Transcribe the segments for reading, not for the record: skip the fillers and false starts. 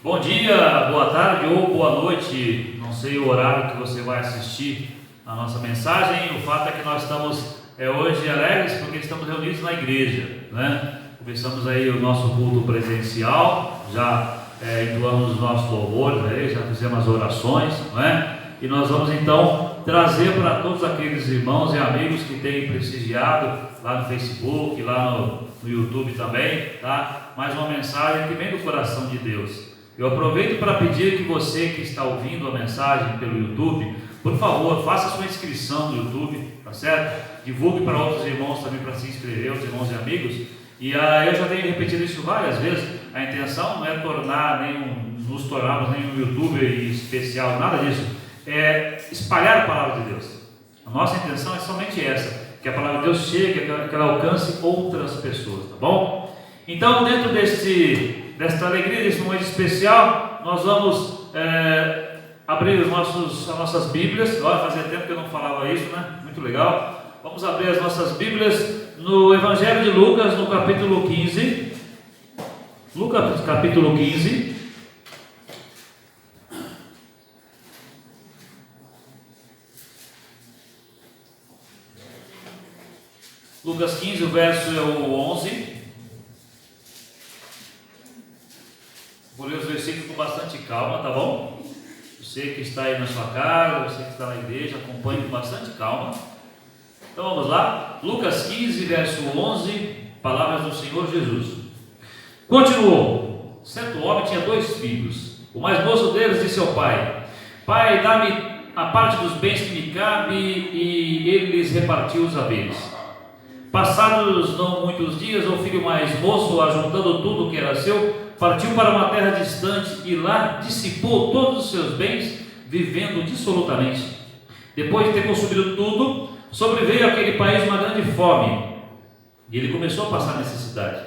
Bom dia, boa tarde ou boa noite, não sei o horário que você vai assistir a nossa mensagem. O fato é que nós estamos hoje alegres porque estamos reunidos na igreja, né? Começamos aí o nosso culto presencial, já entoamos os nossos louvores, já fizemos as orações, né? E nós vamos então trazer para todos aqueles irmãos e amigos que têm prestigiado lá no Facebook, lá no YouTube também, tá? Mais uma mensagem que vem do coração de Deus. Eu aproveito para pedir que você que está ouvindo a mensagem pelo YouTube, por favor, faça sua inscrição no YouTube, tá certo? Divulgue para outros irmãos também para se inscrever, outros irmãos e amigos. E eu já tenho repetido isso várias vezes. A intenção não é nos tornarmos nenhum youtuber especial, nada disso. É espalhar a palavra de Deus. A nossa intenção é somente essa, que a palavra de Deus chegue, que ela alcance outras pessoas, tá bom? Então, dentro desta alegria, desse momento especial, nós vamos abrir as nossas Bíblias. Olha, fazia tempo que eu não falava isso, né? Muito legal. Vamos abrir as nossas Bíblias no Evangelho de Lucas, no capítulo 15. Lucas, capítulo 15. Lucas 15, o verso é o 11. Vou ler os versículos com bastante calma, tá bom? Você que está aí na sua casa, você que está na igreja, acompanhe com bastante calma. Então vamos lá. Lucas 15, verso 11, palavras do Senhor Jesus. Continuou: certo homem tinha 2 filhos. O mais moço deles disse ao pai: Pai, dá-me a parte dos bens que me cabe, e ele lhes repartiu os haveres. Passados não muitos dias, o filho mais moço, ajuntando tudo que era seu, partiu para uma terra distante e lá dissipou todos os seus bens, vivendo dissolutamente. Depois de ter consumido tudo, sobreveio àquele país uma grande fome, e ele começou a passar necessidade.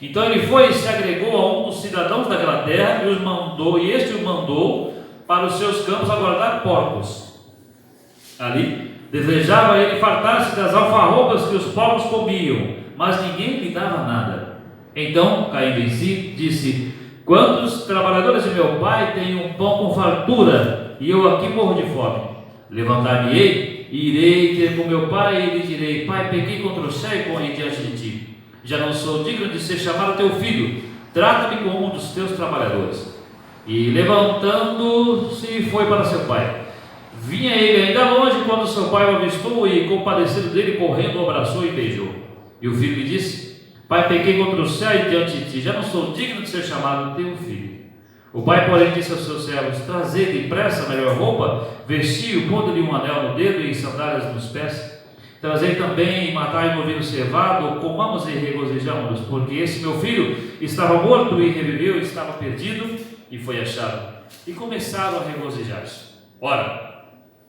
Então ele foi e se agregou a um dos cidadãos daquela terra, e este o mandou para os seus campos a guardar porcos. Ali desejava ele fartar-se das alfarrobas que os porcos comiam, mas ninguém lhe dava nada. Então, caindo em si, disse: Quantos trabalhadores de meu pai têm um pão com fartura, e eu aqui morro de fome? Levantar-me-ei, e irei ter com meu pai, e lhe direi: Pai, pequei contra o céu e corri diante de ti. Já não sou digno de ser chamado teu filho, trata-me como um dos teus trabalhadores. E levantando-se, foi para seu pai. Vinha ele ainda longe quando seu pai o avistou, e compadecido dele, correndo, o abraçou e beijou. E o filho lhe disse: Pai, pequei contra o céu e diante de ti, já não sou digno de ser chamado teu filho. O pai, porém, disse aos seus servos: Trazei depressa a melhor roupa, vestiu, pondo-lhe um anel no dedo e sandálias nos pés. Trazei também e matai um novilho cevado, comamos e regozijamo-nos, porque esse meu filho estava morto e reviveu, estava perdido e foi achado. E começaram a regozijar-se. Ora,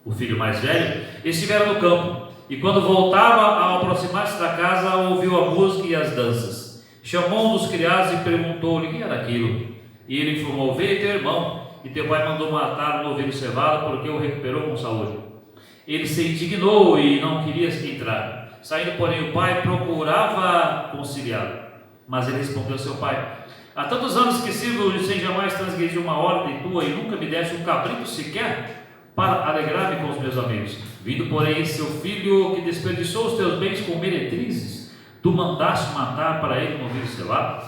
o filho mais velho estivera no campo, e quando voltava, ao aproximar-se da casa, ouviu a música e as danças. Chamou um dos criados e perguntou-lhe: que era aquilo? E ele informou: veio teu irmão, e teu pai mandou matar o novilho cevado, porque o recuperou com saúde. Ele se indignou e não queria entrar. Saindo, porém, o pai procurava conciliá-lo. Mas ele respondeu ao seu pai: há tantos anos que sirvo sem jamais transgredir uma ordem tua, e nunca me deste um cabrito sequer para alegrar-me com os meus amigos. Vindo, porém, esse seu filho que desperdiçou os teus bens com meretrizes, tu mandaste matar para ele um novilho cevado?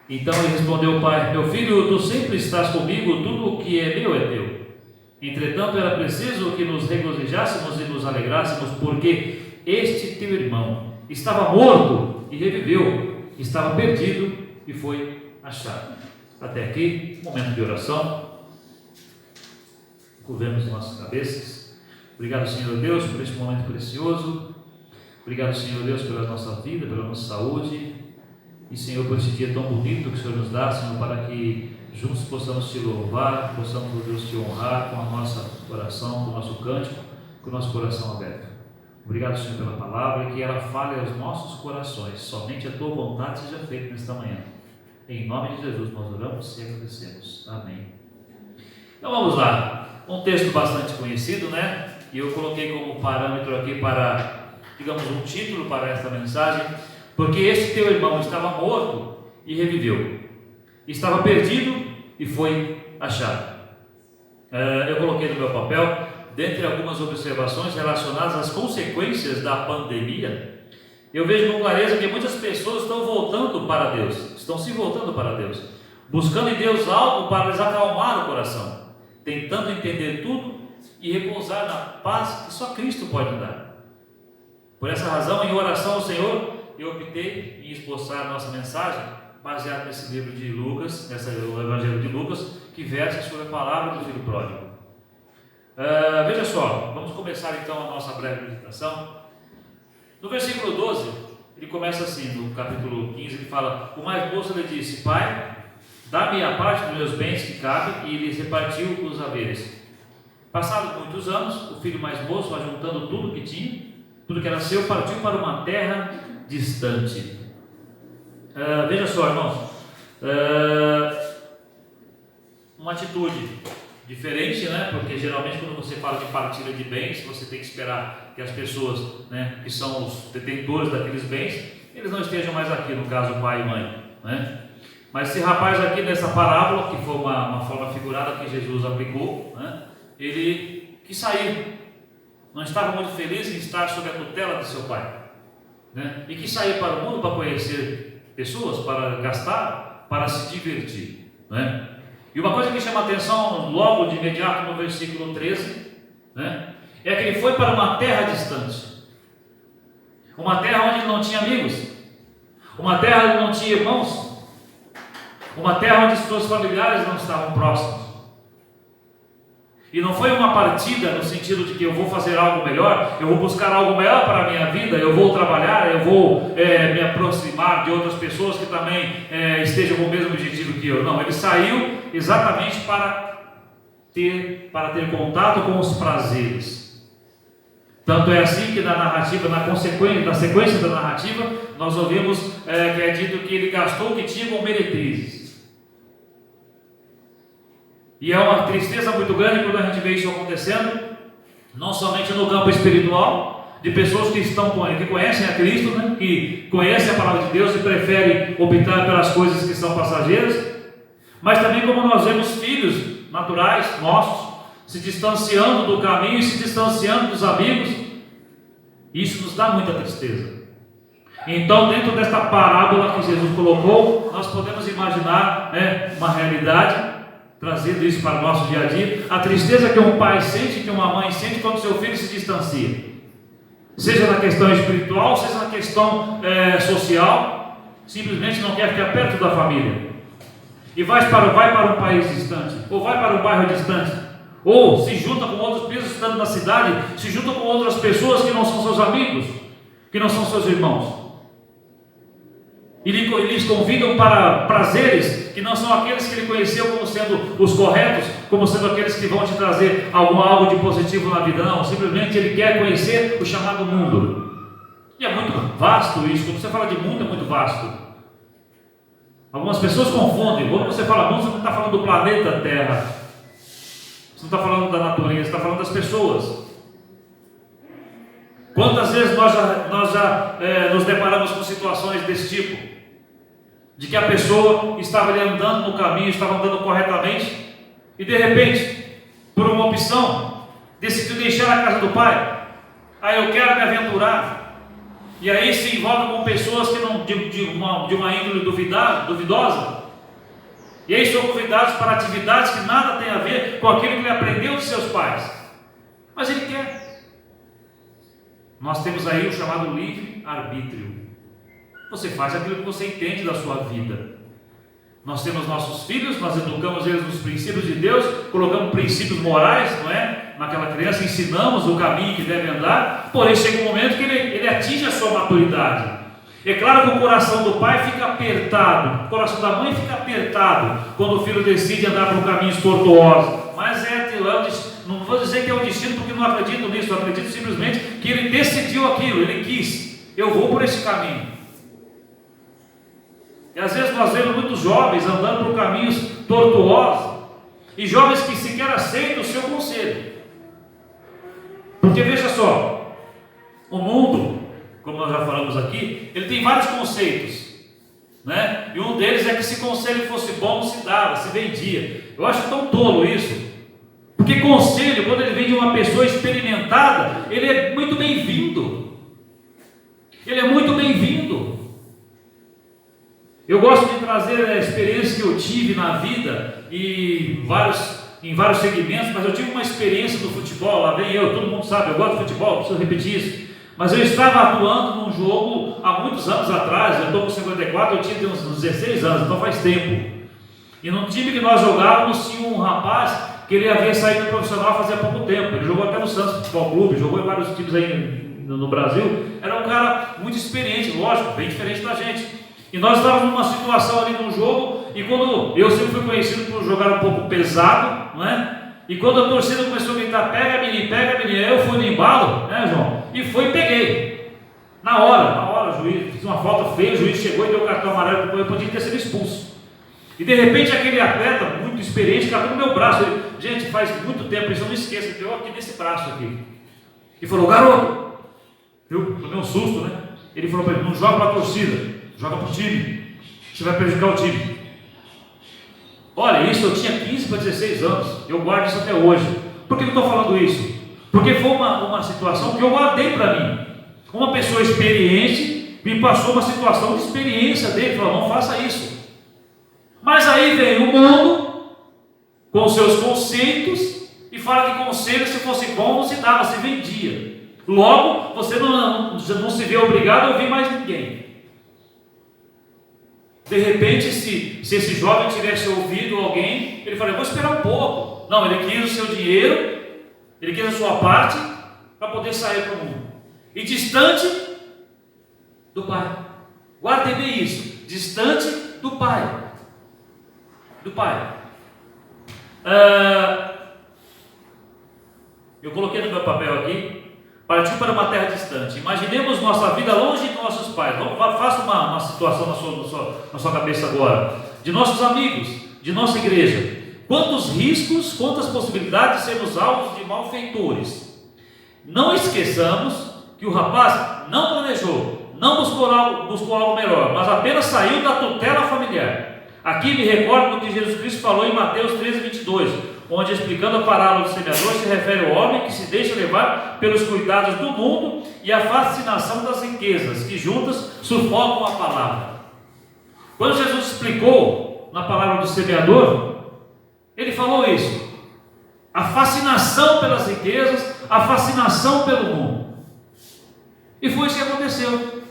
Então ele respondeu ao pai: meu filho, tu sempre estás comigo, tudo o que é meu é teu. Entretanto, era preciso que nos regozijássemos e nos alegrássemos, porque este teu irmão estava morto e reviveu, estava perdido e foi achado. Até aqui, momento de oração. Curvemos nossas cabeças. Obrigado, Senhor Deus, por este momento precioso. Obrigado, Senhor Deus, pela nossa vida, pela nossa saúde. E, Senhor, por esse dia tão bonito que o Senhor nos dá, Senhor, para que juntos possamos te louvar, possamos, Deus, te honrar com a nossa oração, com o nosso cântico, com o nosso coração aberto. Obrigado, Senhor, pela palavra, e que ela fale aos nossos corações. Somente a tua vontade seja feita nesta manhã. Em nome de Jesus nós oramos e agradecemos. Amém. Então vamos lá. Um texto bastante conhecido, né? E eu coloquei como parâmetro aqui para, digamos, um título para esta mensagem, porque este teu irmão estava morto e reviveu, estava perdido e foi achado. Eu coloquei no meu papel, dentre algumas observações relacionadas às consequências da pandemia, eu vejo com clareza que muitas pessoas estão voltando para Deus, estão se voltando para Deus, buscando em Deus algo para lhes acalmar o coração, tentando entender tudo e repousar na paz que só Cristo pode dar. Por essa razão, em oração ao Senhor, eu optei em esboçar a nossa mensagem baseado nesse livro de Lucas, o Evangelho de Lucas, que versa sobre a palavra do Filho Pródigo. Veja só, vamos começar então a nossa breve meditação. No versículo 12, ele começa assim, no capítulo 15, ele fala: o mais moço lhe disse: Pai, dá-me a parte dos meus bens que cabe, e lhes repartiu os haveres. Passados muitos anos, o filho mais moço, ajuntando tudo que tinha, tudo que era seu, partiu para uma terra distante. Veja só, irmãos, uma atitude diferente, né? Porque geralmente quando você fala de partilha de bens, você tem que esperar que as pessoas, né, que são os detentores daqueles bens, eles não estejam mais aqui, no caso pai e mãe, né? Mas esse rapaz aqui nessa parábola, que foi uma forma figurada que Jesus aplicou, né? Ele quis sair, não estava muito feliz em estar sob a tutela de seu pai, né? E quis sair para o mundo para conhecer pessoas, para gastar, para se divertir, né? E uma coisa que chama a atenção logo de imediato no versículo 13, né, é que ele foi para uma terra distante, uma terra onde ele não tinha amigos, uma terra onde não tinha irmãos, uma terra onde seus familiares não estavam próximos. E não foi uma partida no sentido de que eu vou fazer algo melhor, eu vou buscar algo melhor para a minha vida, eu vou trabalhar, eu vou me aproximar de outras pessoas que também estejam com o mesmo objetivo que eu. Não, ele saiu exatamente para ter contato com os prazeres. Tanto é assim que na narrativa, na sequência da narrativa, nós ouvimos que é dito que ele gastou o que tinha com meretrizes. E é uma tristeza muito grande quando a gente vê isso acontecendo, não somente no campo espiritual, de pessoas que estão que conhecem a Cristo, né, que conhecem a palavra de Deus e preferem optar pelas coisas que são passageiras, mas também como nós vemos filhos naturais nossos se distanciando do caminho e se distanciando dos amigos. Isso nos dá muita tristeza. Então, dentro desta parábola que Jesus colocou, nós podemos imaginar, né, uma realidade, trazendo isso para o nosso dia a dia, a tristeza que um pai sente, que uma mãe sente quando seu filho se distancia, seja na questão espiritual, seja na questão social, simplesmente não quer ficar perto da família, e vai para um país distante, ou vai para um bairro distante, ou se junta com outros presos estando na cidade, se junta com outras pessoas que não são seus amigos, que não são seus irmãos, e lhes convidam para prazeres que não são aqueles que ele conheceu como sendo os corretos, como sendo aqueles que vão te trazer algo de positivo na vida. Não, simplesmente ele quer conhecer o chamado mundo. E é muito vasto isso. Quando você fala de mundo, é muito vasto. Algumas pessoas confundem. Quando você fala mundo, você não está falando do planeta Terra, você não está falando da natureza, você está falando das pessoas. Quantas vezes nós já nos deparamos com situações desse tipo, de que a pessoa estava ali andando no caminho, estava andando corretamente, e de repente, por uma opção, decidiu deixar a casa do pai. Eu quero me aventurar, e aí se envolve com pessoas que não, de uma índole duvidosa, e aí são convidados para atividades que nada tem a ver com aquilo que ele aprendeu de seus pais, mas ele quer. Nós temos aí o chamado livre-arbítrio. Você faz aquilo que você entende da sua vida. Nós temos nossos filhos, nós educamos eles nos princípios de Deus, colocamos princípios morais, não é? Naquela criança, ensinamos o caminho que deve andar, porém chega um momento que ele atinge a sua maturidade. É claro que o coração do pai fica apertado, o coração da mãe fica apertado, quando o filho decide andar por caminhos tortuosos, mas não vou dizer que é o destino, porque não acredito nisso, eu acredito simplesmente que ele decidiu aquilo, ele quis, eu vou por esse caminho. E às vezes nós vemos muitos jovens andando por caminhos tortuosos, e jovens que sequer aceitam o seu conselho, porque veja só, o mundo, como nós já falamos aqui, ele tem vários conceitos, né? E um deles é que se conselho fosse bom, não se dava, se vendia. Eu acho tão tolo isso, porque conselho, quando ele vem de uma pessoa experimentada, ele é muito bem-vindo. Ele é muito bem-vindo. Eu gosto de trazer a experiência que eu tive na vida e em vários segmentos, mas eu tive uma experiência do futebol. Lá vem eu, todo mundo sabe, eu gosto de futebol, preciso repetir isso. Mas eu estava atuando num jogo há muitos anos atrás, eu estou com 54, eu tinha uns 16 anos, então faz tempo. E no time que nós jogávamos tinha um rapaz que ele havia saído do profissional fazia pouco tempo. Ele jogou até no Santos Futebol Clube, jogou em vários times aí no Brasil. Era um cara muito experiente, lógico, bem diferente da gente. E nós estávamos numa situação ali no jogo, e quando eu sempre fui conhecido por jogar um pouco pesado, não é? E quando a torcida começou a gritar, pega menino, eu fui no embalo, né, João? E foi e peguei. Na hora, o juiz fiz uma falta feia, o juiz chegou e deu o cartão amarelo, eu podia ter sido expulso. E de repente aquele atleta muito experiente caiu no meu braço. Ele, gente, faz muito tempo isso, eu não esqueço, ele deu aqui nesse braço aqui. E falou, garoto, eu tomei um susto, né? Ele falou para ele, não joga para a torcida, joga para o time, você vai prejudicar o time. Olha, isso eu tinha 15 para 16 anos, eu guardo isso até hoje. Por que eu estou falando isso? Porque foi uma situação que eu guardei para mim. Uma pessoa experiente me passou uma situação de experiência dele, falou, não faça isso. Mas aí vem o mundo com seus conceitos e fala que conselho, se fosse bom, não se dava, se vendia. Logo, você não se vê obrigado a ouvir mais ninguém. De repente, se esse jovem tivesse ouvido alguém, ele falaria, vou esperar um pouco. Não, ele quis o seu dinheiro, ele quis a sua parte para poder sair para o mundo. E distante do Pai. Guardem bem isso. Distante do Pai. Do Pai. Eu coloquei no meu papel aqui. Partiu para uma terra distante. Imaginemos nossa vida longe de nossos pais. Faça uma situação na sua cabeça agora. De nossos amigos, de nossa igreja. Quantos riscos, quantas possibilidades de sermos alvos de malfeitores. Não esqueçamos que o rapaz não planejou, não buscou algo melhor, mas apenas saiu da tutela familiar. Aqui me recordo do que Jesus Cristo falou em Mateus 13:22, onde, explicando a parábola do semeador, se refere ao homem que se deixa levar pelos cuidados do mundo e a fascinação das riquezas, que juntas sufocam a palavra. Quando Jesus explicou na palavra do semeador, ele falou isso: a fascinação pelas riquezas, a fascinação pelo mundo. E foi isso que aconteceu.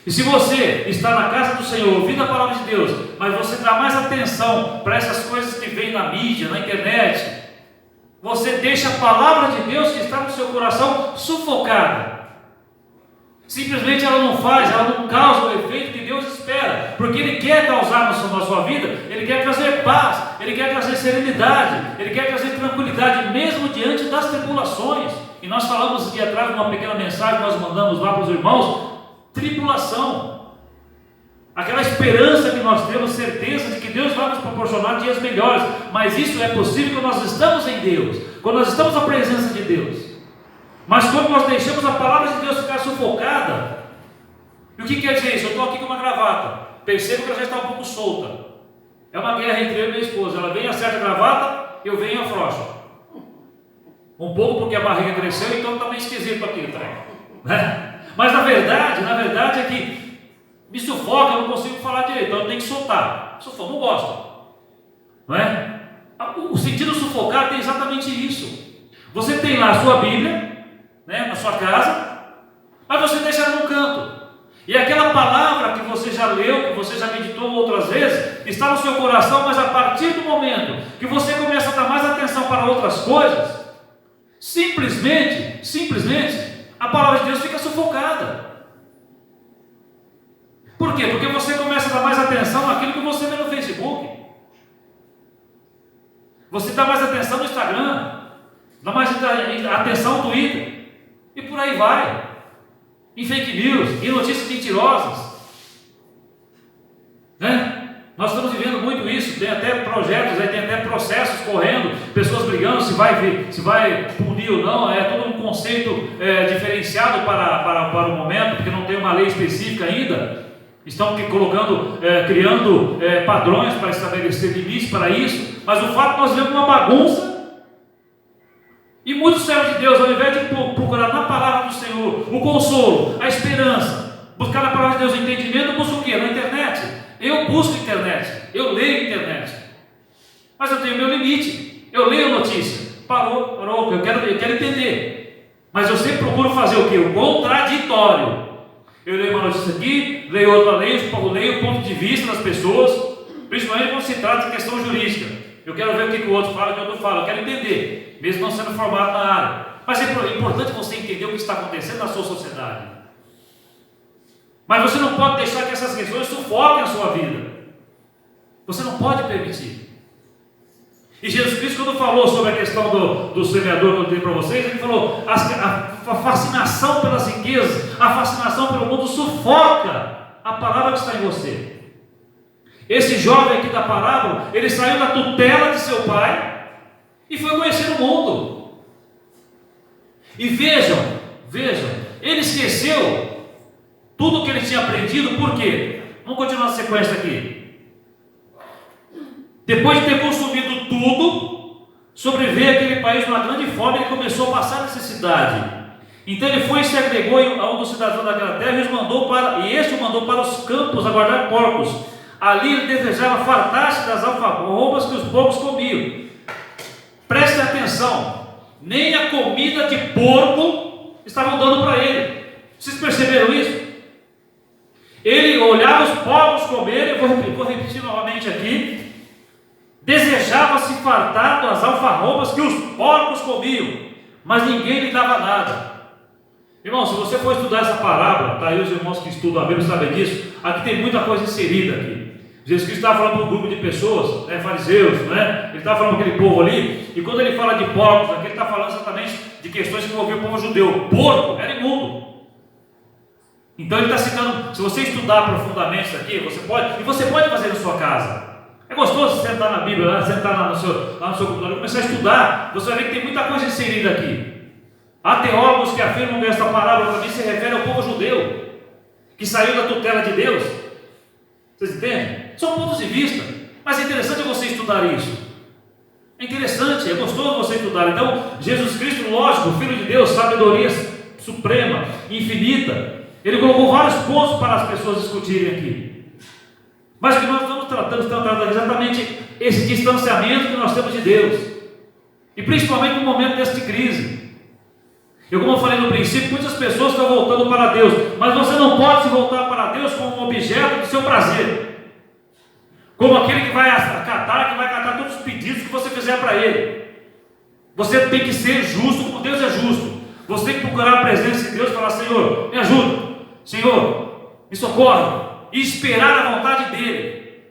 E se você está na casa do Senhor, ouvindo a palavra de Deus, mas você dá mais atenção para essas coisas que vêm na mídia, na internet, você deixa a palavra de Deus que está no seu coração sufocada. Simplesmente ela não causa o efeito que Deus espera, porque Ele quer causar na sua vida, Ele quer trazer paz, Ele quer trazer serenidade, Ele quer trazer tranquilidade, mesmo diante das tribulações. E nós falamos aqui atrás de uma pequena mensagem que nós mandamos lá para os irmãos. Tribulação, aquela esperança que nós temos, certeza de que Deus vai nos proporcionar dias melhores, mas isso é possível quando nós estamos em Deus, quando nós estamos na presença de Deus. Mas quando nós deixamos a palavra de Deus ficar sufocada, e o que quer dizer isso? Eu estou aqui com uma gravata, percebo que ela já está um pouco solta, é uma guerra entre eu e minha esposa, ela vem, acerta a gravata, eu venho e afrouxo, um pouco porque a barriga cresceu, então está meio esquisito aqui, né? Mas na verdade é que me sufoca, eu não consigo falar direito, então eu tenho que soltar. Sufoco, não gosto. Não é? O sentido sufocar tem exatamente isso. Você tem lá a sua Bíblia, né, na sua casa, mas você deixa ela no canto. E aquela palavra que você já leu, que você já meditou outras vezes, está no seu coração, mas a partir do momento que você começa a dar mais atenção para outras coisas, simplesmente, a palavra de Deus fica sufocada. Por quê? Porque você começa a dar mais atenção naquilo que você vê no Facebook. Você dá mais atenção no Instagram, dá mais atenção no Twitter, e por aí vai. Em fake news, em notícias mentirosas. Né? Nós estamos vivendo muito isso, tem até projetos, tem até processos correndo, pessoas brigando se vai punir ou não, é todo um conceito diferenciado para o momento, porque não tem uma lei específica ainda. estão colocando, criando padrões para estabelecer limites para isso, mas o fato é que nós vivemos uma bagunça, e muitos servos de Deus, ao invés de procurar na palavra do Senhor o consolo, a esperança, buscar na palavra de Deus o entendimento, busca o quê? Na internet. Eu busco internet, eu leio internet, mas eu tenho meu limite. Eu leio a notícia, parou, eu quero entender, mas eu sempre procuro fazer o quê? O contraditório. Eu leio uma notícia aqui, leio outra, leio o ponto de vista das pessoas, principalmente quando se trata de questão jurídica. Eu quero ver o que o outro fala, o que o outro fala, eu quero entender, mesmo não sendo formado na área. Mas é importante você entender o que está acontecendo na sua sociedade. Mas você não pode deixar que essas questões sufoquem a sua vida. Você não pode permitir. E Jesus Cristo, quando falou sobre a questão do semeador, que eu dei para vocês, ele falou: a fascinação pelas riquezas, a fascinação pelo mundo sufoca a palavra que está em você. Esse jovem aqui da parábola, ele saiu da tutela de seu pai e foi conhecer o mundo. E vejam, ele esqueceu tudo que ele tinha aprendido. Por quê? Vamos continuar a sequência aqui. Depois de ter consumido tudo, sobreveio aquele país uma grande fome, ele começou a passar necessidade. Então ele foi e se agregou a um dos cidadãos daquela terra e este o mandou para os campos a guardar porcos. Ali ele desejava fartar-se das alfarrobas que os porcos comiam. Preste atenção, nem a comida de porco estavam dando para ele. Vocês perceberam isso? Ele olhava os porcos comerem, eu vou repetir novamente aqui, desejava se fartar das alfarrobas que os porcos comiam, mas ninguém lhe dava nada. Irmão, se você for estudar essa parábola, está aí os irmãos que estudam a Bíblia sabem disso, aqui tem muita coisa inserida aqui. Jesus Cristo estava falando para um grupo de pessoas, fariseus, ele estava falando para aquele povo ali, e quando ele fala de porcos, aqui ele está falando exatamente de questões que envolviam o povo judeu. Porco era imundo. Então ele está citando, se você estudar profundamente isso aqui, você pode fazer na sua casa. É gostoso sentar na Bíblia, sentar lá no seu computador e começar a estudar. Você vai ver que tem muita coisa inserida aqui. Há teólogos que afirmam que esta parábola também se refere ao povo judeu, que saiu da tutela de Deus. Vocês entendem? São pontos de vista, mas é interessante você estudar isso. É interessante, é gostoso você estudar. Então, Jesus Cristo, lógico, Filho de Deus, sabedoria suprema, infinita, ele colocou vários pontos para as pessoas discutirem aqui. Mas o que nós estamos tratando exatamente esse distanciamento que nós temos de Deus, e principalmente no momento desta crise. Como eu falei no princípio, muitas pessoas estão voltando para Deus, mas você não pode se voltar para Deus como um objeto do seu prazer, como aquele que vai catar todos os pedidos que você fizer para Ele. Você tem que ser justo como Deus é justo. Você tem que procurar a presença de Deus e falar: Senhor, me ajuda, Senhor, me socorre, e esperar a vontade dEle.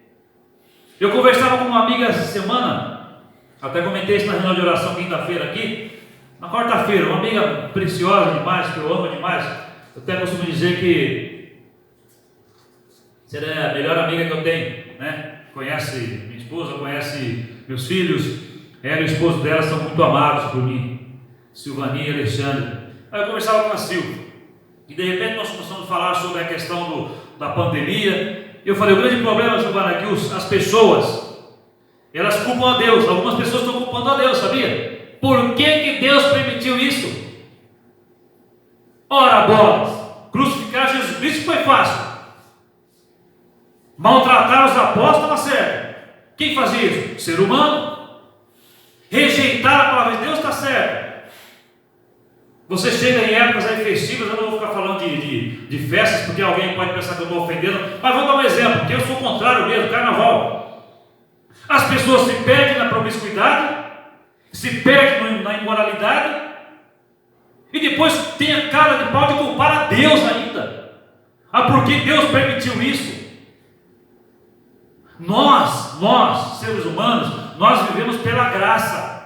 Eu conversava com uma amiga essa semana, até comentei isso na reunião de oração quinta-feira aqui. Na quarta-feira, uma amiga preciosa demais, que eu amo demais. Eu até costumo dizer que será a melhor amiga que eu tenho, Conhece minha esposa, conhece meus filhos. Ela e o esposo dela são muito amados por mim, Silvania e Alexandre. Aí eu conversava com a Silvia, e de repente nós começamos a falar sobre a questão da pandemia. Eu falei: o grande problema, Silvana, é que as pessoas, elas culpam a Deus. Algumas pessoas estão culpando a Deus, sabia? Por que Deus permitiu isso? Ora bolas, crucificar Jesus Cristo foi fácil, maltratar os apóstolos estava certo. Quem fazia isso? Ser humano. Rejeitar a palavra de Deus está certo. Você chega em épocas aí festivas, eu não vou ficar falando de festas, porque alguém pode pensar que eu estou ofendendo, mas vou dar um exemplo, porque eu sou o contrário mesmo, carnaval. As pessoas se perdem na promiscuidade, se perde na imoralidade, e depois tem a cara de pau de culpar a Deus ainda. Por que Deus permitiu isso? Nós, seres humanos, nós vivemos pela graça.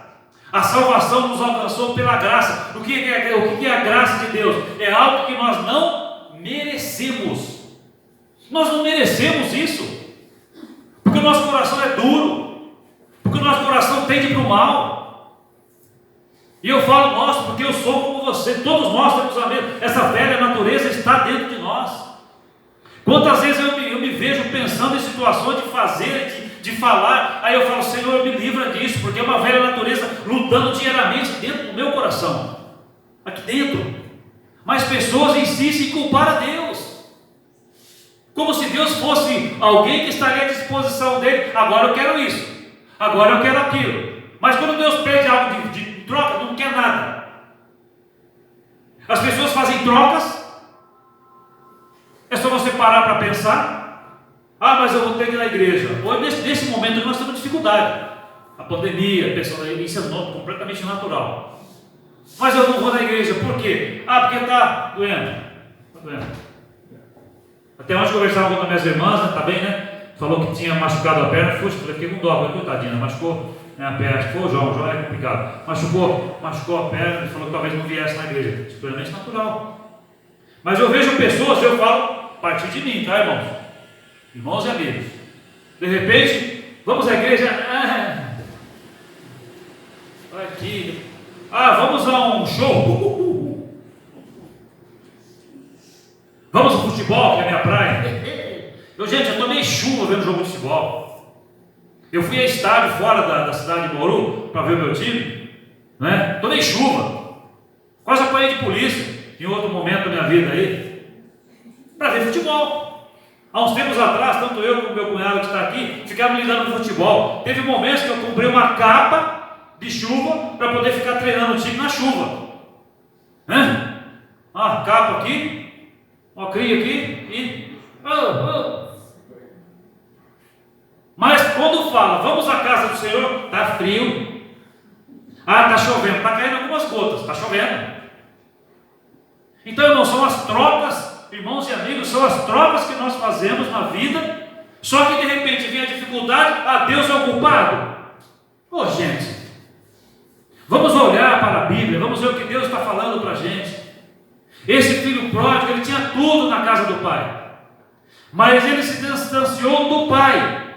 A salvação nos alcançou pela graça. O que é a graça de Deus? É algo que nós não merecemos. Nós não merecemos isso, porque o nosso coração é duro, porque o nosso coração tende para o mal. E eu falo nós, porque eu sou como você. Todos nós temos a mesma. Essa velha natureza está dentro de nós. Quantas vezes pensando em situações de fazer, de falar. Aí eu falo, Senhor, me livra disso, porque é uma velha natureza lutando diariamente dentro do meu coração, aqui dentro. Mas pessoas insistem em culpar a Deus, como se Deus fosse alguém que estaria à disposição dele. Agora eu quero isso, agora eu quero aquilo. Mas quando Deus pede algo de troca, não quer nada. As pessoas fazem trocas. É só você parar para pensar. Ah, mas eu vou ter que ir na igreja. Hoje, nesse momento nós temos dificuldade. A pandemia, isso é completamente natural. Mas eu não vou na igreja, por quê? Ah, porque está doendo. Está doendo. Até ontem conversava com uma das minhas irmãs, está bem, né? Falou que tinha machucado a perna. Puxa, eu fiquei com dó, coitadinha, machucou, né, a perna. Acho que foi o João é complicado. Machucou a perna, ele falou que talvez não viesse na igreja. Isso é plenamente natural. Mas eu vejo pessoas, eu falo, a partir de mim, tá, irmãos? Irmãos e amigos. De repente, vamos à igreja. Olha aqui. Vamos a um show. Vamos ao futebol, que é a minha praia. Gente, eu tomei chuva vendo jogo de futebol. Eu fui a estádio fora da cidade de Bauru para ver o meu time, né? Tomei chuva. Quase apanhei de polícia em outro momento da minha vida aí, para ver futebol. Há uns tempos atrás, tanto eu como meu cunhado que está aqui, ficávamos lidando com futebol. Teve momentos que eu comprei uma capa de chuva para poder ficar treinando o time na chuva. Capa aqui, ocrinho aqui e... Mas quando fala, vamos à casa do Senhor, está frio. Está chovendo, está caindo algumas gotas, está chovendo. Então, irmãos, são as trocas, irmãos e amigos, são as trocas que nós fazemos na vida. Só que de repente vem a dificuldade, Deus é o culpado. Gente, vamos olhar para a Bíblia, vamos ver o que Deus está falando para a gente. Esse filho pródigo, ele tinha tudo na casa do pai, mas ele se distanciou do pai,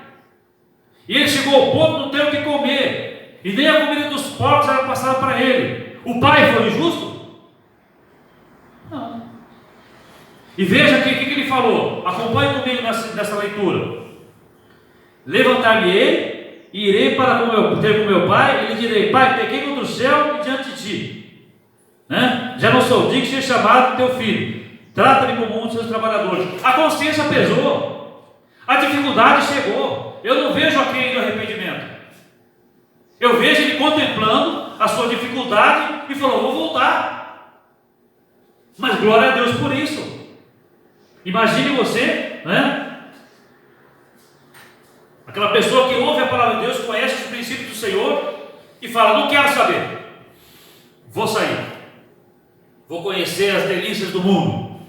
e ele chegou ao ponto de não ter o que comer, e nem a comida dos porcos era passada para ele. O pai foi injusto? Não. E veja aqui o que ele falou. Acompanhe comigo nessa leitura. Levantar-me-ei e irei para ter com meu pai, e lhe direi: Pai, pequei contra o céu e diante de ti, já não sou digno de ser chamado teu filho, trata-me como um dos seus trabalhadores. A consciência pesou, a dificuldade chegou. Eu não vejo aqui do arrependimento, eu vejo ele contemplando a sua dificuldade e falou: vou voltar. Mas glória a Deus por isso. Imagine você, aquela pessoa que ouve a palavra de Deus, conhece os princípios do Senhor e fala: não quero saber, vou sair, vou conhecer as delícias do mundo.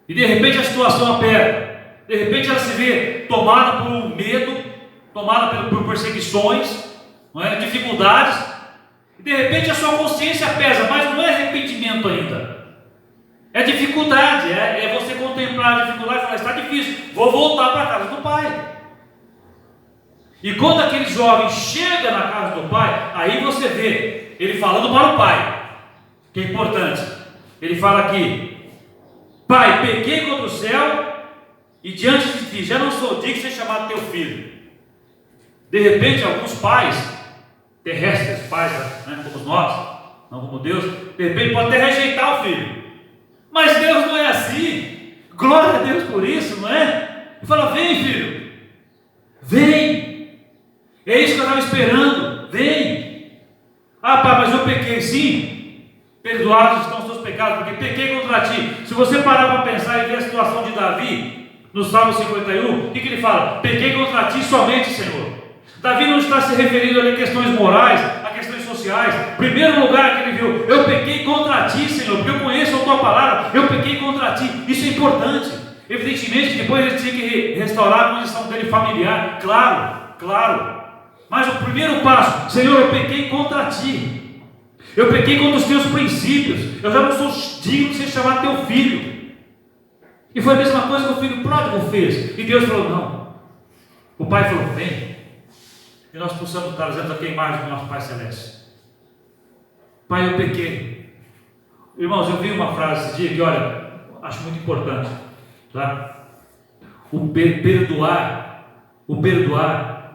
E de repente a situação aperta, de repente ela se vê tomada por um medo, tomada por perseguições, dificuldades, e de repente a sua consciência pesa, mas não é arrependimento ainda, é dificuldade, é você contemplar a dificuldade e falar: está difícil, vou voltar para a casa do pai. E quando aquele jovem chega na casa do pai, aí você vê ele falando para o pai, que é importante. Ele fala aqui: Pai, pequei contra o céu e diante de ti, já não sou digno de ser chamado teu filho. De repente, alguns pais terrestres, pais, como nós, não como Deus, de repente pode até rejeitar o filho. Mas Deus não é assim. Glória a Deus por isso, não é? Ele fala: vem, filho, vem. É isso que eu estava esperando, vem. Pai, mas eu pequei. Sim, perdoados estão os teus pecados, porque pequei contra ti. Se você parar para pensar e ver a situação de Davi no Salmo 51, o que ele fala? Pequei contra ti somente, Senhor. Davi não está se referindo a questões morais, a questões sociais. Primeiro lugar que ele viu: eu pequei contra ti, Senhor, porque eu conheço a tua palavra, eu pequei contra ti. Isso é importante. Evidentemente que depois ele tinha que restaurar a condição dele familiar, claro. Mas o primeiro passo: Senhor, eu pequei contra ti, eu pequei contra os teus princípios, eu já não sou digno de ser chamado teu filho. E foi a mesma coisa que o filho pródigo fez. E Deus falou: não. O pai falou: vem. E nós possamos estar dizendo aqui a imagem do nosso Pai Celeste: Pai, eu pequei. Irmãos, eu vi uma frase esse dia que, olha, acho muito importante, tá? o perdoar,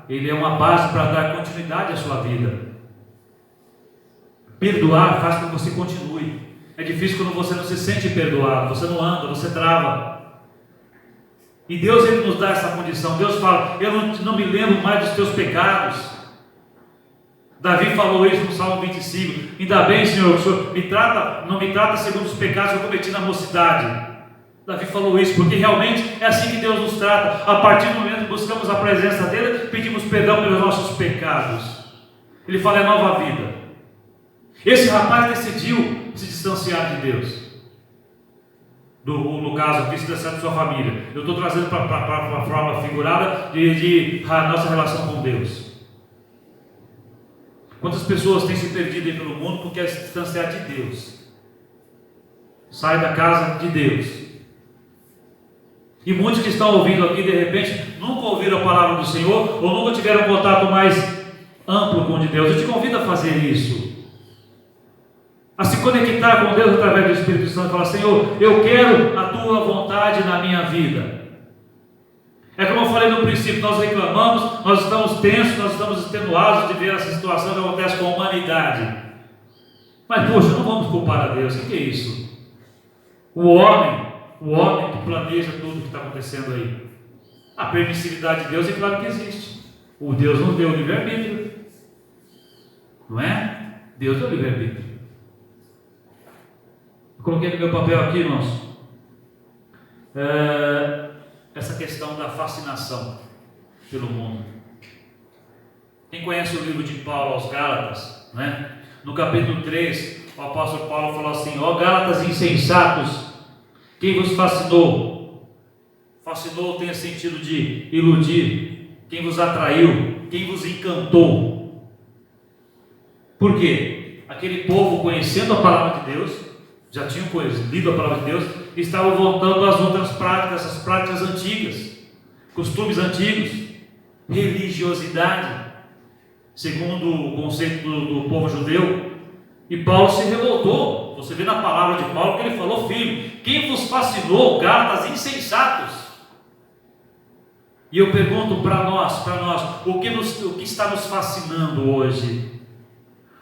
ele é uma base para dar continuidade à sua vida. Perdoar faz com que você continue. É difícil quando você não se sente perdoado, você não anda, você trava. E Deus, ele nos dá essa condição. Deus fala: eu não me lembro mais dos teus pecados. Davi falou isso no Salmo 25. Ainda bem, Senhor, o Senhor não me trata segundo os pecados que eu cometi na mocidade. Davi falou isso, porque realmente é assim que Deus nos trata. A partir do momento que buscamos a presença dele, pedimos perdão pelos nossos pecados. Ele fala: é nova vida. Esse rapaz decidiu se distanciar de Deus. No caso aqui, se distanciar de sua família. Eu estou trazendo para uma forma figurada de a nossa relação com Deus. Quantas pessoas têm se perdido aí pelo mundo porque querem se distanciar de Deus? Sai da casa de Deus. E muitos que estão ouvindo aqui, de repente, nunca ouviram a palavra do Senhor, ou nunca tiveram um contato mais amplo com o de Deus. Eu te convido a fazer isso. A se conectar com Deus através do Espírito Santo e falar: Senhor, eu quero a tua vontade na minha vida. É como eu falei no princípio, nós reclamamos, nós estamos tensos, nós estamos extenuados de ver essa situação que acontece com a humanidade. Mas poxa, não vamos culpar a Deus. O que é isso? O homem que planeja tudo que está acontecendo aí. A permissividade de Deus é claro que existe. O Deus nos deu o livre-arbítrio, não é? Deus deu o livre-arbítrio. Coloquei no meu papel aqui, irmãos, essa questão da fascinação pelo mundo. Quem conhece o livro de Paulo aos Gálatas, né? No capítulo 3, o apóstolo Paulo falou assim: ó Gálatas insensatos, quem vos fascinou? Fascinou tem sentido de iludir. Quem vos atraiu? Quem vos encantou? Por quê? Aquele povo, conhecendo a palavra de Deus, já tinham lido a palavra de Deus, e estavam voltando às outras práticas, essas práticas antigas, costumes antigos, religiosidade, segundo o conceito do povo judeu. E Paulo se revoltou. Você vê na palavra de Paulo que ele falou firme: quem vos fascinou, Gálatas insensatos? E eu pergunto para nós, o que está nos fascinando hoje?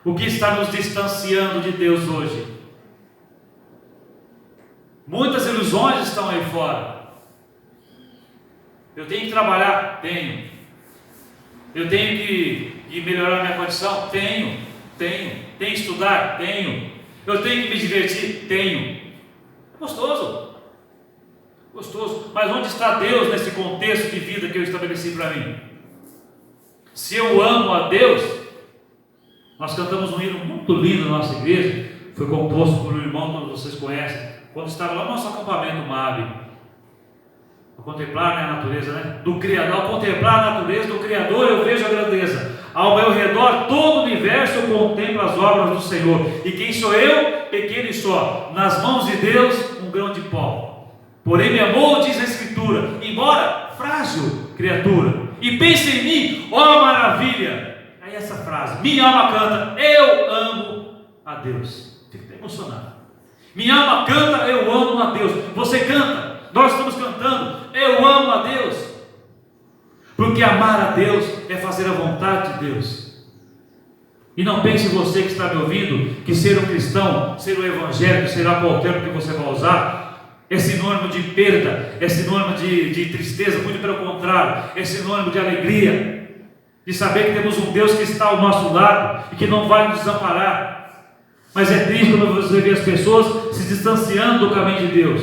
O que está nos distanciando de Deus hoje? Muitas ilusões estão aí fora. Eu tenho que trabalhar? Tenho. Eu tenho que melhorar a minha condição? Tenho. Tenho que estudar? Tenho. Eu tenho que me divertir? Tenho. Gostoso. Mas onde está Deus nesse contexto de vida que eu estabeleci para mim? Se eu amo a Deus, nós cantamos um hino muito lindo na nossa igreja, foi composto por um irmão que vocês conhecem, quando estava lá no nosso acampamento MAB, ao contemplar, a natureza, né? Do Criador, ao contemplar a natureza do Criador, eu vejo a grandeza. Ao meu redor, todo o universo eu contemplo as obras do Senhor. E quem sou eu? Pequeno e só. Nas mãos de Deus, um grão de pó. Porém me amou, diz a Escritura, embora frágil criatura. E pense em mim, ó maravilha. Aí essa frase: minha alma canta, eu amo a Deus. Fica até emocionado. Minha alma canta, eu amo a Deus. Você canta, nós estamos cantando, eu amo a Deus. Porque amar a Deus é fazer a vontade de Deus. E não pense você que está me ouvindo, que ser um cristão, ser um evangélico, será qual termo que você vai usar, é sinônimo de perda, é sinônimo de tristeza. Muito pelo contrário, é sinônimo de alegria, de saber que temos um Deus que está ao nosso lado e que não vai nos desamparar. Mas é triste quando você vê as pessoas se distanciando do caminho de Deus.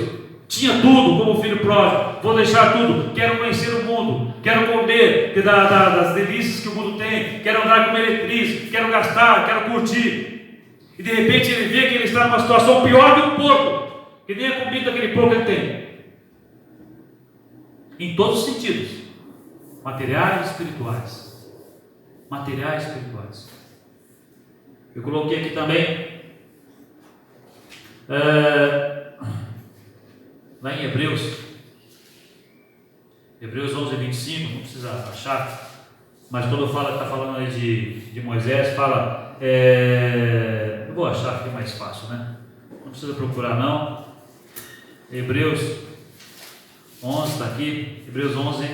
Tinha tudo, como o filho pródigo: vou deixar tudo, quero conhecer o mundo, quero comer das delícias que o mundo tem, quero andar com meretriz, quero gastar, quero curtir. E de repente ele vê que ele está numa situação pior que um porco, que nem a comida daquele porco ele tem. Em todos os sentidos, materiais e espirituais. Materiais e espirituais. Eu coloquei aqui também lá em Hebreus 11:25, não precisa achar, mas quando está falando aí de Moisés, fala, eu vou achar, fica mais fácil, né? Não precisa procurar não. Hebreus 11 está aqui, Hebreus 11,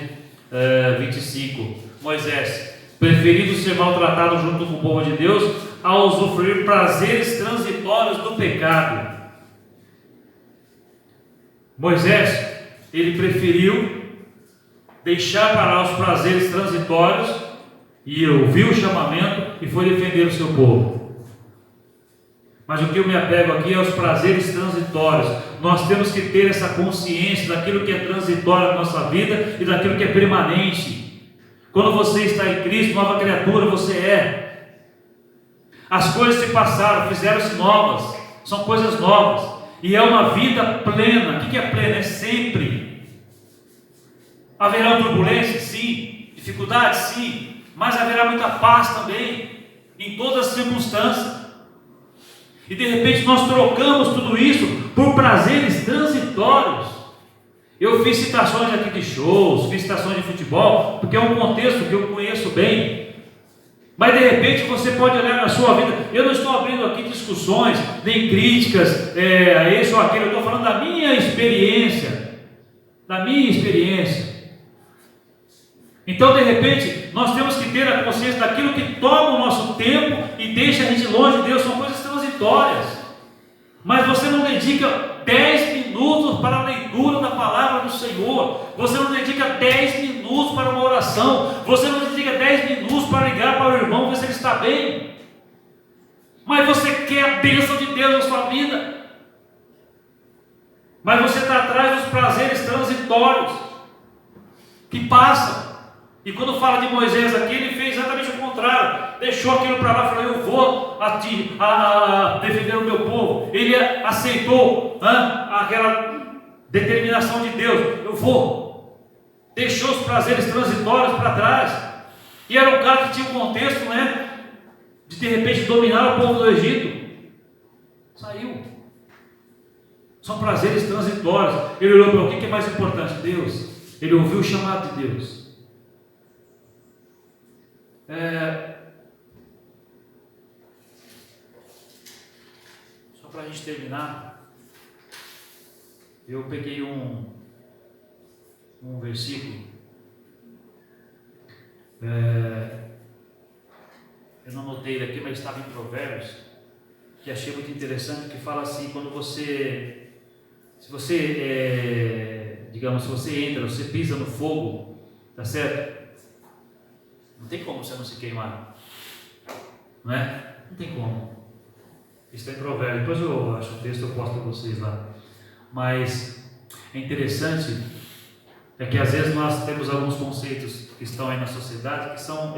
25. Moisés, preferindo ser maltratado junto com o povo de Deus, a usufruir prazeres transitórios do pecado. Moisés, ele preferiu deixar para lá os prazeres transitórios e ouviu o chamamento e foi defender o seu povo. Mas o que eu me apego aqui é os prazeres transitórios. Nós temos que ter essa consciência daquilo que é transitório na nossa vida e daquilo que é permanente. Quando você está em Cristo, nova criatura você é. As coisas se passaram, fizeram-se novas, são coisas novas, e é uma vida plena. O que é plena? É sempre. Haverá turbulência? Sim. Dificuldades? Sim. Mas haverá muita paz também, em todas as circunstâncias. E de repente nós trocamos tudo isso por prazeres transitórios. Eu fiz citações aqui de shows, fiz citações de futebol, porque é um contexto que eu conheço bem. Mas de repente você pode olhar na sua vida. Eu não estou abrindo aqui discussões, nem críticas a esse ou aquele. Eu estou falando da minha experiência. Da minha experiência. Então de repente nós temos que ter a consciência daquilo que toma o nosso tempo e deixa a gente longe de Deus. São coisas transitórias. Mas você não dedica 10 minutos para a leitura da palavra do Senhor. Você não dedica 10 minutos para uma oração. Você não dedica 10 minutos para ligar para o irmão ver se ele está bem. Mas você quer a bênção de Deus na sua vida. Mas você está atrás dos prazeres transitórios que passam. E quando fala de Moisés aqui, ele fez exatamente o contrário. Deixou aquilo para lá e falou: eu vou defender o meu povo. Ele aceitou aquela determinação de Deus. Eu vou. Deixou os prazeres transitórios para trás. E era um cara que tinha um contexto, de repente dominar o povo do Egito. Saiu. São prazeres transitórios. Ele olhou para o que é mais importante? Deus. Ele ouviu o chamado de Deus. Só para a gente terminar, eu peguei um versículo, eu não anotei ele aqui, mas estava em Provérbios, que achei muito interessante, que fala assim: quando se você entra, você pisa no fogo, tá certo? Não tem como você não se queimar, não é? Não tem como. Isso está em Provérbios. Depois eu acho o texto, eu posto para vocês lá. Mas é interessante, que às vezes nós temos alguns conceitos que estão aí na sociedade que são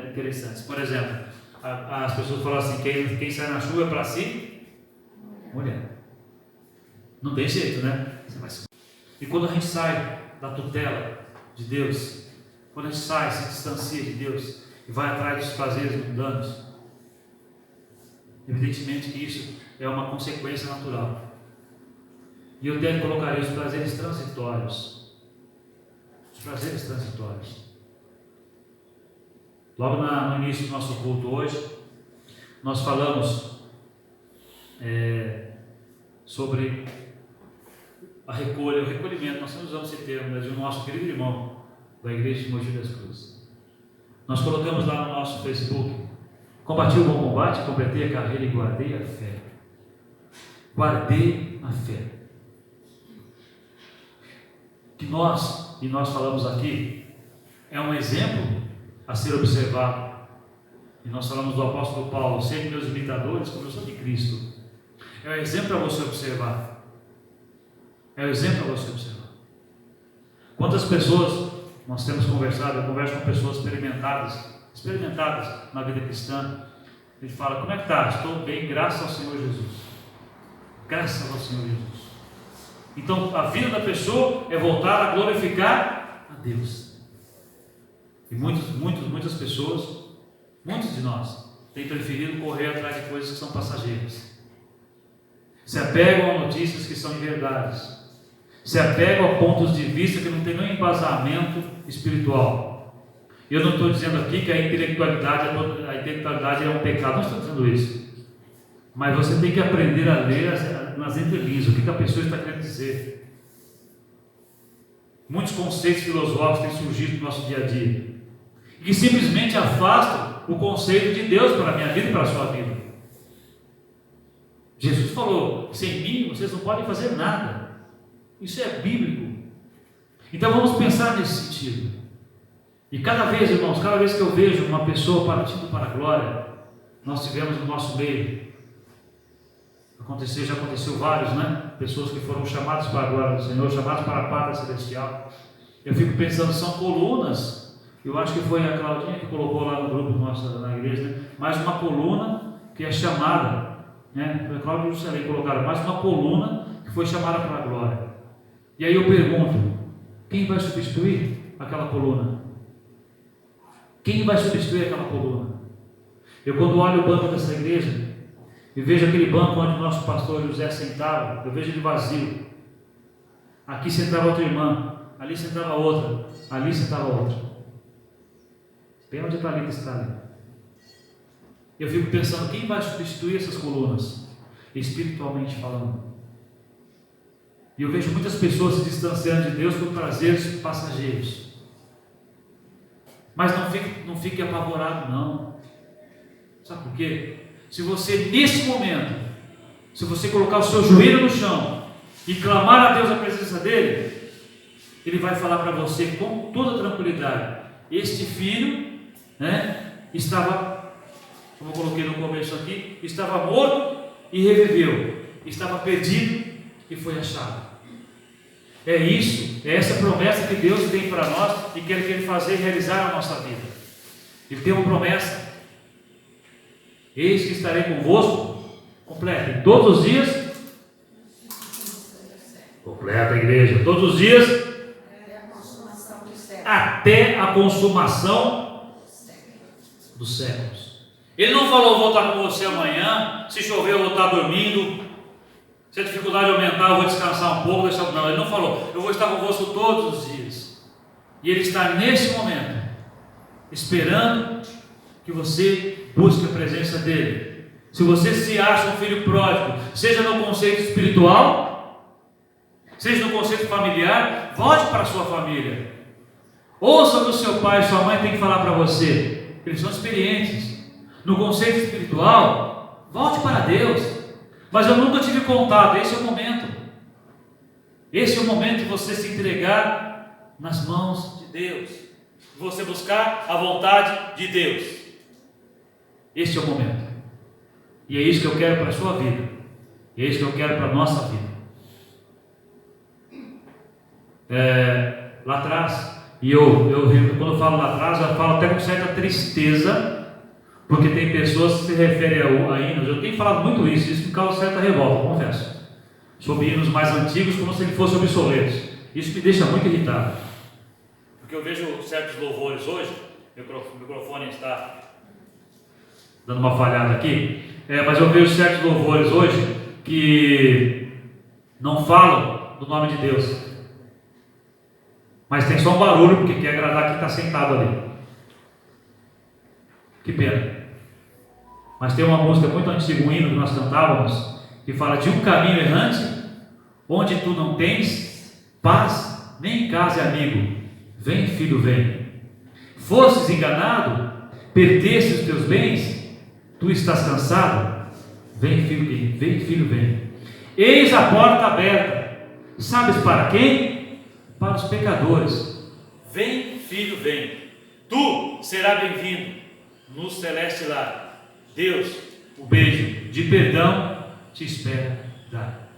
interessantes. Por exemplo, as pessoas falam assim: quem sai na chuva é para si, mulher. Não tem jeito, né? E quando a gente sai da tutela de Deus, quando a gente sai, se distancia de Deus e vai atrás dos prazeres mundanos, evidentemente que isso é uma consequência natural. E eu até colocarei os prazeres transitórios. Os prazeres transitórios. Logo no início do nosso culto hoje, nós falamos sobre o recolhimento. Nós estamos usando esse termo de um nosso querido irmão da igreja de Mogi das Cruzes. Nós colocamos lá no nosso Facebook: combati o bom combate, completei a carreira e guardei a fé. Guardei a fé. Que nós falamos aqui, é um exemplo a ser observado. E nós falamos do apóstolo Paulo: sede meus imitadores, como eu sou de Cristo. É um exemplo para você observar. É um exemplo para você observar. Quantas pessoas nós temos conversado? Eu converso com pessoas experimentadas na vida cristã. A gente fala: como é que está? Estou bem, graças ao Senhor Jesus. Graças ao Senhor Jesus. Então a vida da pessoa é voltar a glorificar a Deus. E muitas pessoas, muitos de nós, têm preferido correr atrás de coisas que são passageiras. Se apegam a notícias que são inverdades. Se apegam a pontos de vista que não tem nenhum embasamento espiritual. Eu não estou dizendo aqui que a intelectualidade é um pecado, não estou dizendo isso. Mas você tem que aprender a ler nas entrelinhas o que a pessoa está querendo dizer. muitos conceitos filosóficos têm surgido no nosso dia a dia, e que simplesmente afastam o conceito de Deus para a minha vida e para a sua vida. Jesus falou: sem mim vocês não podem fazer nada. Isso é bíblico. Então vamos pensar nesse sentido. E cada vez, irmãos, cada vez que eu vejo uma pessoa partindo para a glória, nós tivemos no nosso meio, já aconteceu vários, né? Pessoas que foram chamadas para a glória do Senhor, chamadas para a pátria celestial. Eu fico pensando, são colunas. Eu acho que foi a Claudinha que colocou lá no grupo nosso na igreja, né? Mais uma coluna que é chamada, né? Foi a Cláudia e o Juscelino que colocaram mais uma coluna que foi chamada para a glória. E aí eu pergunto: quem vai substituir aquela coluna? Quem vai substituir aquela coluna? Eu, quando olho o banco dessa igreja e vejo aquele banco onde o nosso pastor José sentava, eu vejo ele vazio. Aqui sentava outra irmã, ali sentava outra, ali sentava outra. Bem onde a Thalita está ali. Eu fico pensando, quem vai substituir essas colunas, espiritualmente falando? E eu vejo muitas pessoas se distanciando de Deus por prazeres passageiros. Mas não fique apavorado, não. Sabe por quê? Se você, nesse momento, se você colocar o seu joelho no chão e clamar a Deus a presença dele, ele vai falar para você com toda tranquilidade: este filho, né, estava, como eu coloquei no começo aqui, estava morto e reviveu, estava perdido e foi achado. É isso, é essa promessa que Deus tem para nós e quer fazer realizar na nossa vida. Ele tem uma promessa: eis que estarei convosco, completa, todos os dias, completa a igreja, todos os dias, até a consumação dos séculos. Ele não falou: vou estar com você amanhã, se chover eu vou estar dormindo, se a dificuldade aumentar eu vou descansar um pouco. Não, ele não falou: eu vou estar convosco todos os dias. E ele está nesse momento esperando que você busque a presença dele. Se você se acha um filho pródigo, seja no conceito espiritual, seja no conceito familiar, volte para a sua família. Ouça o que o seu pai e sua mãe têm que falar para você. Eles são experientes. No conceito espiritual, volte para Deus. Mas eu nunca tive contato. Esse é o momento. Esse é o momento de você se entregar nas mãos de Deus, você buscar a vontade de Deus. Esse é o momento. E é isso que eu quero para a sua vida. E é isso que eu quero para a nossa vida. Lá atrás, e quando eu falo lá atrás, eu falo até com certa tristeza, porque tem pessoas que se referem a hinos. Eu tenho falado muito isso me causa certa revolta, confesso, sobre hinos mais antigos, como se eles fossem obsoletos. Isso me deixa muito irritado, porque eu vejo certos louvores hoje. O microfone está dando uma falhada aqui, mas eu vejo certos louvores hoje que não falam do nome de Deus, mas tem só um barulho porque quer agradar quem está sentado ali. Que pena. Mas tem uma música muito antiga, um hino que nós cantávamos, que fala de um caminho errante, onde tu não tens paz, nem casa e amigo. Vem, filho, vem. Fostes enganado, perdestes os teus bens, tu estás cansado. Vem, filho, vem, filho, vem. Eis a porta aberta. Sabes para quem? Para os pecadores. Vem, filho, vem. Tu serás bem-vindo no celeste lar. Deus, o beijo de perdão te espera dar.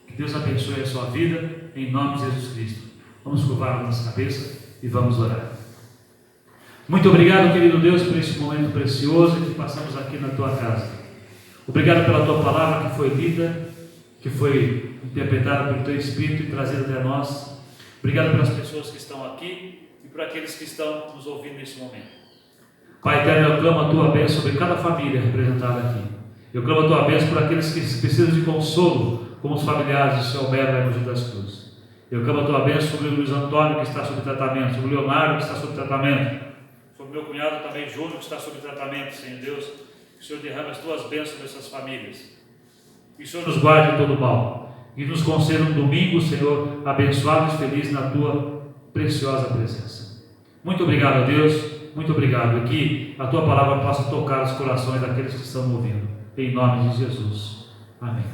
Que Deus abençoe a sua vida, em nome de Jesus Cristo. Vamos curvar a nossa cabeça e vamos orar. Muito obrigado, querido Deus, por esse momento precioso que passamos aqui na tua casa. Obrigado pela tua palavra que foi lida, que foi interpretada pelo teu Espírito e trazida até nós. Obrigado pelas pessoas que estão aqui e por aqueles que estão nos ouvindo nesse momento. Pai eterno, eu clamo a tua bênção sobre cada família representada aqui. Eu clamo a tua bênção por aqueles que precisam de consolo, como os familiares do seu Mero e Mogi das Cruzes. Eu clamo a tua bênção sobre o Luiz Antônio, que está sob tratamento, sobre o Leonardo, que está sob tratamento, sobre o meu cunhado também, Júnior, que está sob tratamento, Senhor Deus. Que o Senhor derrame as tuas bênçãos sobre essas famílias. Que o Senhor nos guarde de todo mal. E nos conceda um domingo, Senhor, abençoado e feliz na tua preciosa presença. Muito obrigado a Deus, muito obrigado, e que a tua palavra possa tocar os corações daqueles que estão ouvindo, em nome de Jesus, amém.